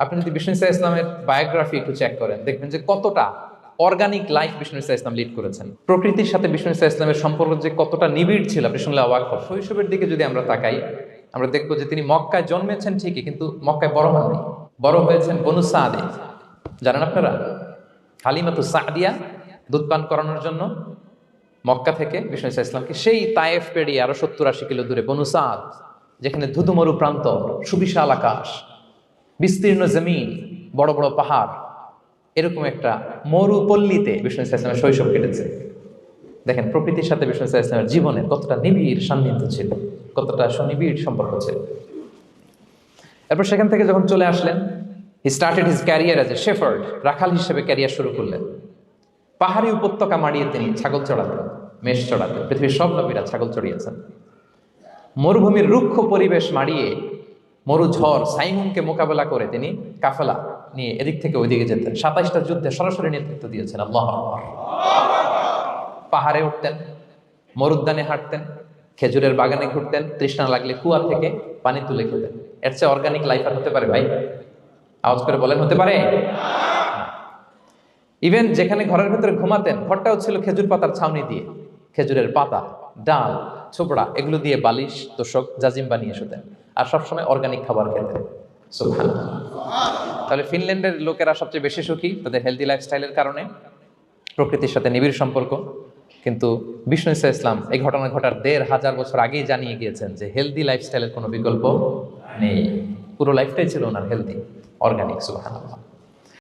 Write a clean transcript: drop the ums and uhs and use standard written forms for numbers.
আপনি যদি বিষ্ণু ইসা ইসলামের বায়োগ্রাফি একটু চেক করেন, দেখবেন যে কতটা অর্গানিক লাইফ বিষ্ণু ইসা ইসলাম লিড করেছেন। প্রকৃতির সাথে বিষ্ণু ইসা ইসলামের সম্পর্ক যে কতটা নিবিড় ছিল আপনি শুনলে অবাক হন। শৈশবের দিকে যদি আমরা তাকাই, আমরা দেখবো যে তিনি মক্কায় জন্মেছেন ঠিকই, কিন্তু মক্কায় বড় হননি। বড় হয়েছেন বনু সাদে। জানেন আপনারা, হালিমাতু সাদিয়া দুধ পান করানোর জন্য মক্কা থেকে বিষ্ণু ইসা ইসলামকে সেই তায়েফ পেরিয়ে আরো 70-80 কিলো দূরে বনু সাদ, যেখানে ধুধুমরু প্রান্ত, সুবিশাল আকাশ, বিস্তীর্ণ জমিন, বড় বড় পাহাড়, এরকম একটা মরুপল্লীতে বিষ্ণু ইসা ইসলামের শৈশব কেটেছে। দেখেন প্রকৃতির সাথে বিষ্ণু ইসা ইসলামের জীবনে কতটা নিবিড় সান্নিধ্য ছিল, কতটা সুনিবিড় সম্পর্ক ছিল। এরপর সেখান থেকে যখন চলে আসলেন, he started his career as a shepherd, রাখাল হিসেবে ক্যারিয়ার শুরু করলেন। পাহাড়ি উপত্যকা মাড়িয়ে তিনি ছাগল চড়াতেন, মেষ চড়াতেন। পৃথিবীর সব নবীরা ছাগল চড়িয়েছেন। মরুভূমির রুক্ষ পরিবেশ মাড়িয়ে মরু ঝড় সাইমুনকে মোকাবেলা করে তিনি কাফেলা নিয়ে এদিক থেকে ওইদিকে যেতেন। 27টা যুদ্ধে সরাসরি নেতৃত্ব দিয়েছেন। আল্লাহু আকবার। পাহাড়ে উঠতেন, মরুদ্যানে হাঁটতেন, খেজুরের বাগানে ঘুরতেন, তৃষ্ণা লাগলে কুয়া থেকে পানি তুলে খেতেন। এর চেয়ে অর্গানিক লাইফ আর হতে পারে ভাই? আওয়াজ করে বলেন, হতে পারে? ইভেন যেখানে ঘরের ভেতরে ঘুমাতেন, ঘরটাও ছিল খেজুর পাতার ছাউনি দিয়ে, খেজুরের পাতা, ডাল, ছোবড়া এগুলো দিয়ে বালিশ, তোষক, জাজিম বানিয়ে শুতেন। আর সবসময় অর্গানিক খাবার খেতেন। সুবহানাল্লাহ। তাহলে ফিনল্যান্ডের লোকেরা সবচেয়ে বেশি সুখী তাদের হেলদি লাইফস্টাইলের কারণে, প্রকৃতির সাথে নিবিড় সম্পর্ক। কিন্তু বিষ্ণু ইসা ইসলাম এই ঘটনা ঘটার 1500 বছর আগেই জানিয়ে গিয়েছেন যে হেলদি লাইফস্টাইলের কোনো বিকল্প নেই। পুরো লাইফটাই ছিল ওনার হেলদি, অর্গানিক। সুবহানাল্লাহ।